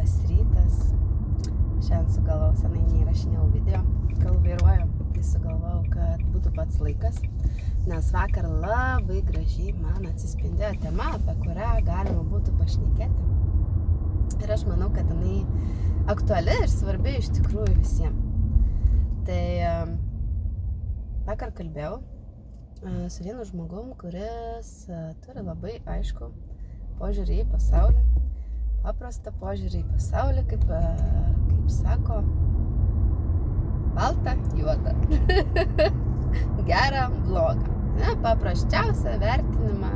Labas rytas. Šiandien sugalvojau, senai neįrašinėjau video, kol vairuoju, tai sugalvojau, kad būtų pats laikas, nes vakar labai gražiai man atsispindėjo tema, apie kurią galima būtų pašnekėti. Ir aš manau, kad jinai aktuali ir svarbi iš tikrųjų visiems. Tai vakar kalbėjau su vienu žmogum, kuris turi labai aišku požiūrį į pasaulį. Paprastą požiūrį į pasaulį, kaip sako, balta, juoda, gera, bloga. Paprasčiausią vertinimą,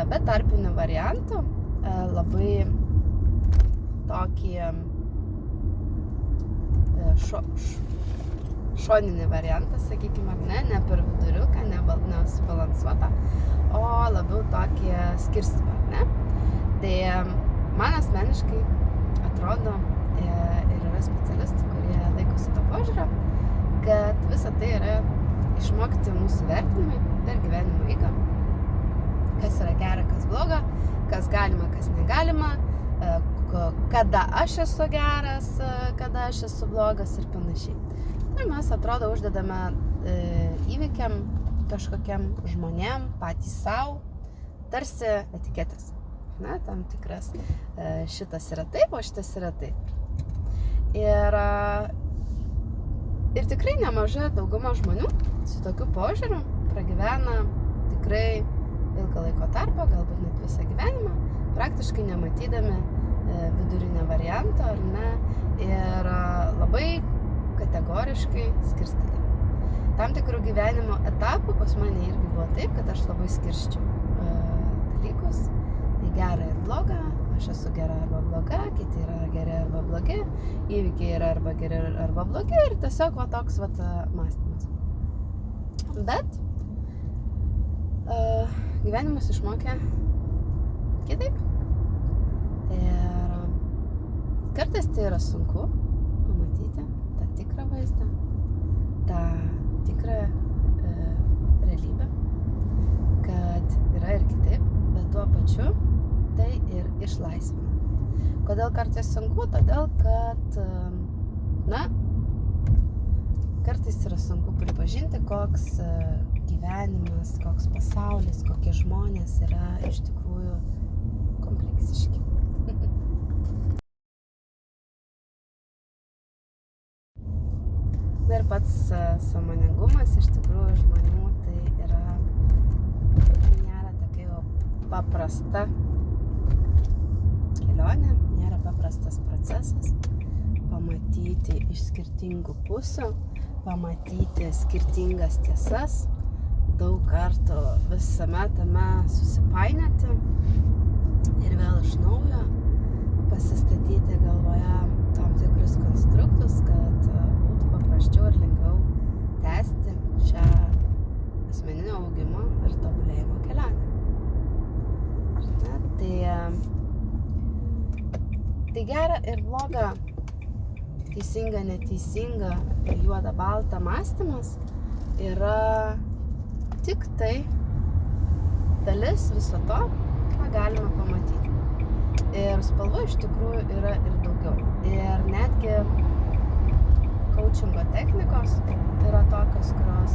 be tarpinių variantų, labai tokį šoninį variantą, sakykime, ne per viduriuką, nesubalansuotą, o labiau tokį skirstymą, ne? Tai man asmeniškai atrodo ir yra specialistų, kurie laikosi to požiūrio, kad visa tai yra išmokti mūsų vertinimai per gyvenimo eigą. Kas yra gera, kas bloga, kas galima, kas negalima, kada aš esu geras, kada aš esu blogas ir panašiai. Ir mes atrodo uždedame įvykiam, kažkokiam žmonėm, patys savo, tarsi etiketės. Na, tam tikras, šitas yra taip, o šitas yra taip. Ir tikrai nemaža dauguma žmonių su tokiu požiūriu pragyvena tikrai ilgą laiko tarpą, galbūt net visą gyvenimą, praktiškai nematydami vidurinio varianto, ar ne, ir labai kategoriškai skirstydami. Tam tikrų gyvenimo etapų pas mane irgi buvo taip, kad aš labai skirščiau dalykus į gerą ir blogą, aš esu gera arba bloga, kiti yra geri arba blogi, įvykiai yra arba geri arba blogi ir tiesiog toks mąstymas. Bet gyvenimas išmokė kitaip. Ir kartais tai yra sunku pamatyti tą tikrą vaizdą, tą tikrą realybę, kad yra ir kitaip, bet tuo pačiu tai ir išlaisvina. Kodėl kartais sunku? Todėl, kad kartais yra sunku pripažinti, koks gyvenimas, koks pasaulis, kokie žmonės yra iš tikrųjų kompleksiški. Ir pats sąmoningumas iš tikrųjų žmonių tai nėra tokia jau paprasta kelionė, nėra paprastas procesas. Pamatyti iš skirtingų pusių, pamatyti skirtingas tiesas, daug kartų visame tame susipainioti ir vėl iš naujo pasistatyti galvoje tam tikrus konstruktus, kad būtų paprasčiau ir lengviau tęsti šią asmeninio augimo ir tobulėjimo kelionę. Tai gera ir bloga, teisinga, neteisinga ir juoda, balta mąstymas yra tik tai dalis viso to, ką galima pamatyti. Ir spalvų iš tikrųjų yra ir daugiau. Ir netgi coachingo technikos yra tokios, kurios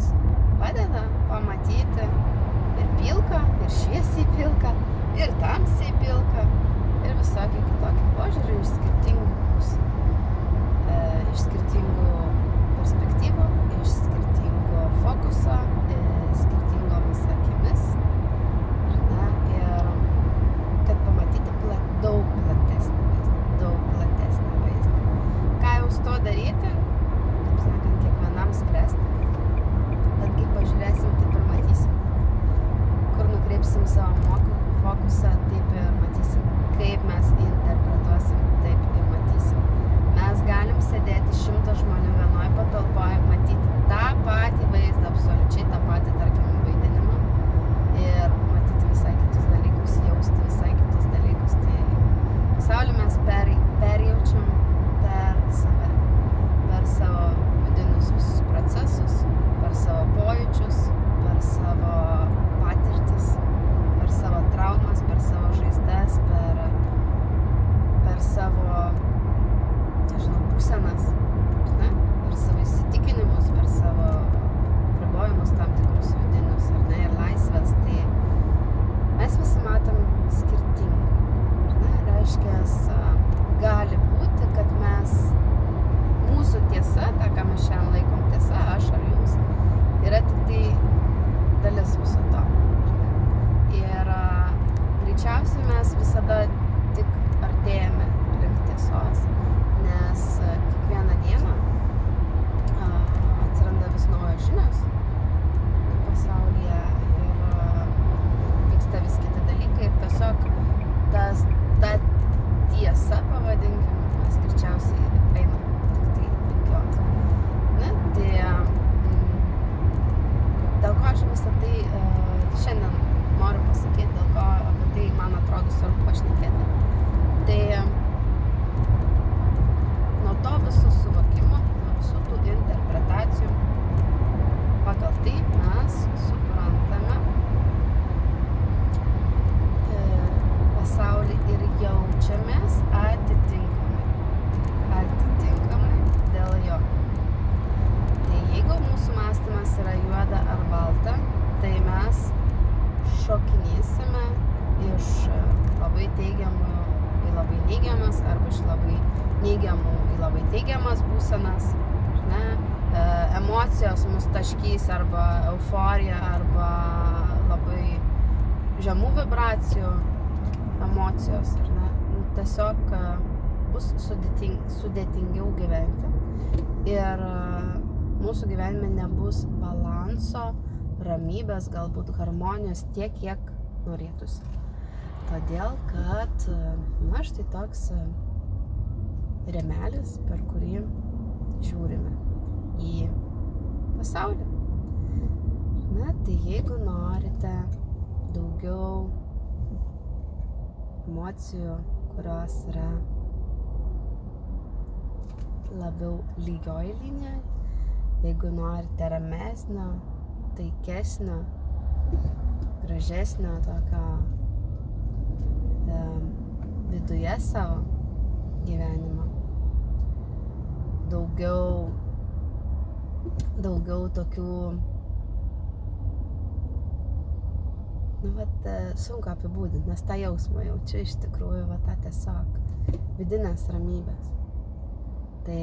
padeda pamatyti ir pilką, ir šviesiai pilką, ir tamsiai pilką, ir visokį kitokį požiūrį iš skirtingų pusių, iš skirtingų perspektyvų, iš skirtingo fokuso, skirtingomis akimis. Ir kad pamatyti daug platesnį vaizdą. Ką jau su to daryti? Taip sakant, kiekvienam spręsti. Bet kaip pažiūrėsim, taip ir matysim. Kur nukreipsim savo fokusą, taip ir matysim. Kaip mes interpretuosim, taip ir matysim. Mes galim sėdėti 100 žmonių vienoj patalpoje, matyti tą patį vaizdą, absoliučiai tą patį, tarkim, vaidinimą ir matyti visai kitus dalykus, jausti visai kitus dalykus. Tai pasaulį mes perjaučiam per save, per savo vidinius visus procesus, per savo pojūčius, per savo patirtis, per savo traumas, per savo žaizdas, per savo būsenas, ne? Per savo įsitikinimus, per savo apribojimus tam tikrus vidinius, ar ne, ir laisvės, tai mes visi matom skirtingai, ar ne? Reiškias, gali būti, kad mūsų tiesa, ta, ką mes šiandien laikom tiesa, aš ar jūs, yra tik tai dalis viso to. Ir greičiausiai mes visada tik artėjame link tiesos, nes kiekvieną dieną atsiranda vis naujos žinios pasaulyje ir vyksta vis kiti dalykai ir tiesiog ta tiesa, pavadinkim, mes greičiausiai einam tik tai link jos. Ne? Tai dėl ko aš visą tai šiandien noriu pasakyti, dėl ko apie tai man atrodo svarbu pašnekėti. Tai nuo to viso suvokimo, nuo visų tų interpretacijų, pagal tai mes suprantame pasaulį ir jaučiamės atitinkamai dėl jo. Tai jeigu mūsų mąstymas yra juoda ar balta, tai mes šokinėsime iš labai teigiamų į labai neigiamas arba iš labai neigiamų į labai teigiamas būsenas, ne? Emocijos mus taškys arba euforija arba labai žemų vibracijų emocijos, ar ne? Tiesiog bus sudėtingiau gyventi ir mūsų gyvenime nebus balanso, ramybės, galbūt harmonijos tiek, kiek norėtųsi. Todėl, kad štai toks rėmelis, per kurį žiūrime į pasaulį. Na, tai jeigu norite daugiau emocijų, kurios yra labiau lygioj linijoj, jeigu norite ramesnio, taikesnio, gražesnio tokio viduje savo gyvenimo, daugiau tokių, sunku apibūdinti, nes tą jausmą jaučiu iš tikrųjų, tą tiesiog vidinės ramybės. Tai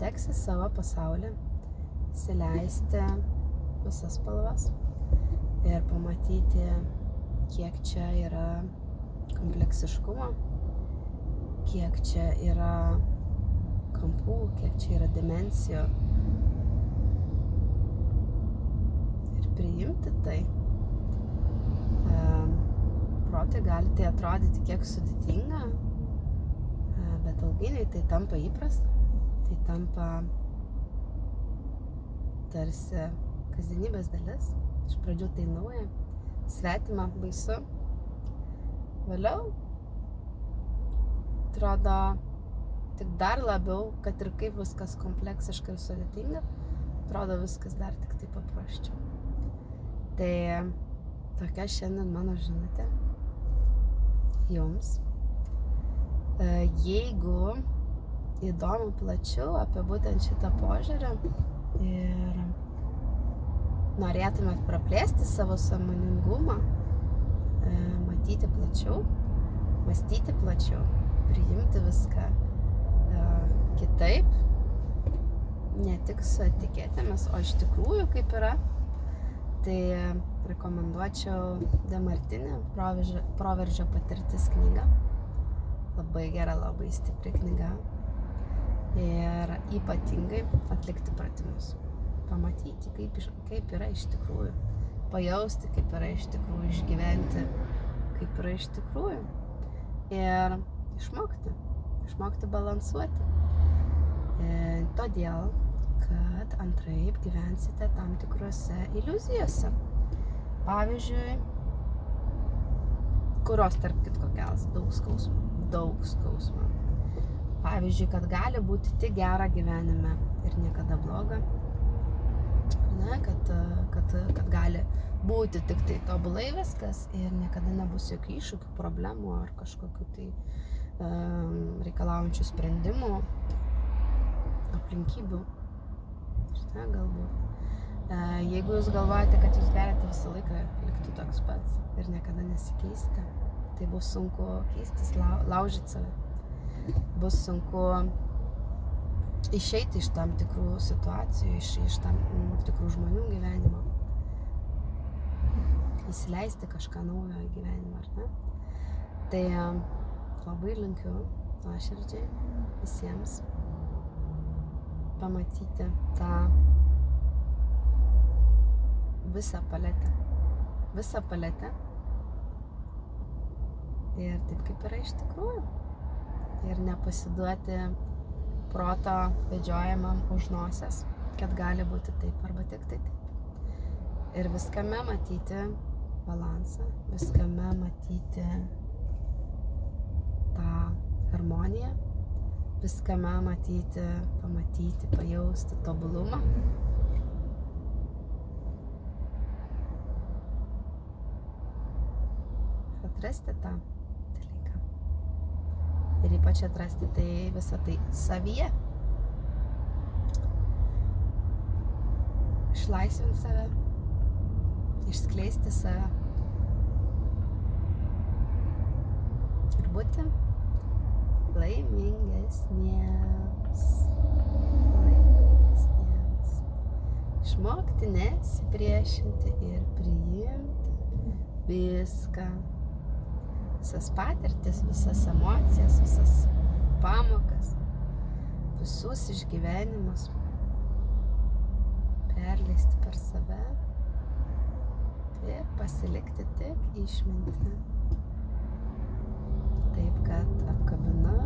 teks į savo pasaulį įsileisti visas spalvas ir pamatyti, kiek čia yra kompleksiškumo, kiek čia yra kampų, kiek čia yra dimensijų ir priimti tai. Protui gali tai atrodyti kiek sudėtinga, bet ilgainiui tai tampa įprasta, tai tampa tarsi kasdienybės dalis. Iš pradžių tai nauja, svetima, baisu. Vėliau atrodo tik dar labiau, kad ir kaip viskas kompleksiškai ir sudėtinga, atrodo viskas dar tik tai paprasčiau. Tai tokia šiandien mano žinutė jums. Jeigu įdomu plačiau apie būtent šitą požiūrį ir norėtumėt praplėsti savo sąmoningumą, matyti plačiau, mąstyti plačiau, priimti viską kitaip, ne tik su etiketėmis, o iš tikrųjų kaip yra, tai rekomenduočiau De Martini Proveržio patirtis knygą. Labai gera, labai stipri knyga. Ir ypatingai atlikti pratimus. Pamatyti, kaip yra iš tikrųjų. Pajausti, kaip yra iš tikrųjų. Išgyventi, kaip yra iš tikrųjų. Ir išmokti balansuoti. Todėl, kad antraip gyvensite tam tikrose iliuzijose. Pavyzdžiui, kurios tarp kitko kels daug skausmo. Pavyzdžiui, kad gali būti tik gera gyvenime ir niekada bloga. Ne, kad gali būti tik tai tobulai viskas ir niekada nebus jokių iššūkių, problemų ar kažkokių tai reikalaujančių sprendimų. aplinkybių. Štai galbūt. Jeigu jūs galvojate, kad jūs galite visą laiką likti toks pats ir niekada nesikeisite, tai bus sunku keistis, laužyti save. Bus sunku išeiti iš tam tikrų situacijų, iš tam tikrų žmonių gyvenimo. Įsileisti kažką naujo į gyvenimą, ar ne? Tai labai linkiu nuoširdžiai visiems pamatyti tą visą paletę ir taip kaip yra iš tikrųjų ir nepasiduoti proto vedžiojamam už nosies, kad gali būti taip arba tik tai taip ir viskame matyti balansą, viskame matyti tą harmoniją, viskame matyti, pamatyti, pajausti tobulumą. Atrasti tą dalyką. Ir ypač atrasti tai visą tai savyje. Išlaisvinti save, išskleisti save. Ir būti laimingesniems. Išmokti nesipriešinti ir priimti viską. Visas patirtis, visas emocijas, visas pamokas, visus išgyvenimus perleisti per save ir pasilikti tik išmintį. Taip, kad apkabinu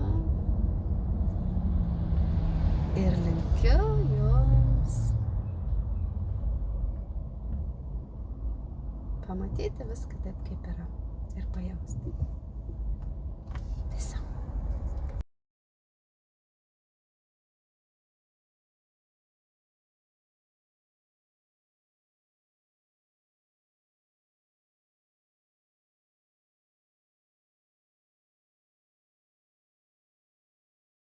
ir linkiu jums pamatyti viską taip, kaip yra ir pajausti.